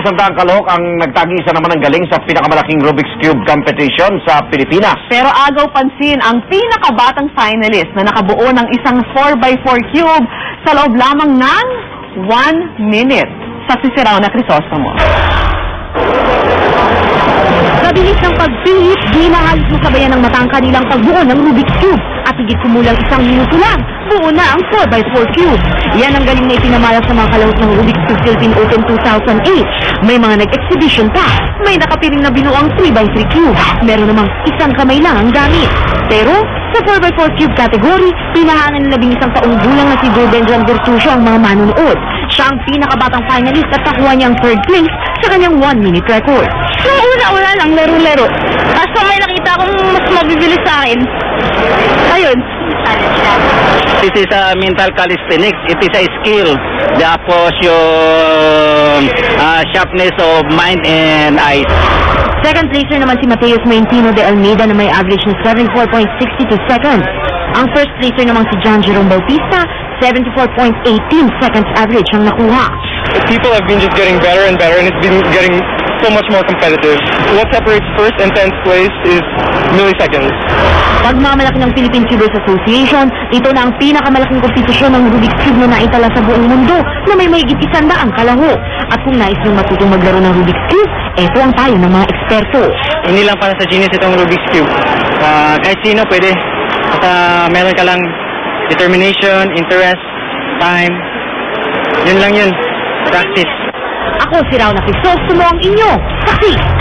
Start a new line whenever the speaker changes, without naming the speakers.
100 kalahok ang nagtagi-isa naman ng galing sa pinakamalaking Rubik's Cube competition sa Pilipinas.
Pero agaw pansin ang pinakabatang finalist na nakabuo ng isang 4x4 cube sa loob lamang ng 1 minute. Sa sisiraw na Crisostomo.
Sa bilis ng pagpihit, di na halos masabayan ng mata ang kanilang pagbuo ng Rubik's Cube. At higit kumulang 1 minuto lang, buo na ang 4x4 cube. Yan ang galing na ipinamalas sa mga kalahok ng Rubik's Cube Philippine Open 2008. May mga nag-exhibition pa. May nakapiring na binuang 3x3 cube. Meron namang isang kamay lang ang gamit. Pero sa 4x4 cube category, pinahangan ng 11 taong gulang na si Benjamin Bertuccio ang mga manonood. Siya ang pinakabatang finalist at nakuha niyang 3rd place sa kanyang 1-minute record.
Nung una-una lang, laro-laro. Basta may nakita akong mas mabibilis sa akin. Ayun.
This is a mental calisthenics. It is a skill. Tapos yung sharpness of mind and eyes.
Second placer naman si Mateus Maintino de Almeida na may average na 74.62 seconds. Ang first placer naman si John Jerome Bautista, 74.18 seconds average ang nakuha.
People have been just getting better and better, and it's been getting so much more competitive. What separates first and 10th place is milliseconds.
Pagmamalaki ng Philippine Cubers Association, ito na ang pinakamalaking kompetisyon ng Rubik's Cube na naitala sa buong mundo na may mahigit 100 kalahok. At kung nais niyong matutong maglaro ng Rubik's Cube, ito ang payo ng mga eksperto.
Hindi lang para sa genius itong Rubik's Cube. Kahit sino pwede. Basta meron ka lang determination, interest, time. Yun lang yun. Practice.
Ako si Rauna Crisostomo ang inyo. Saksi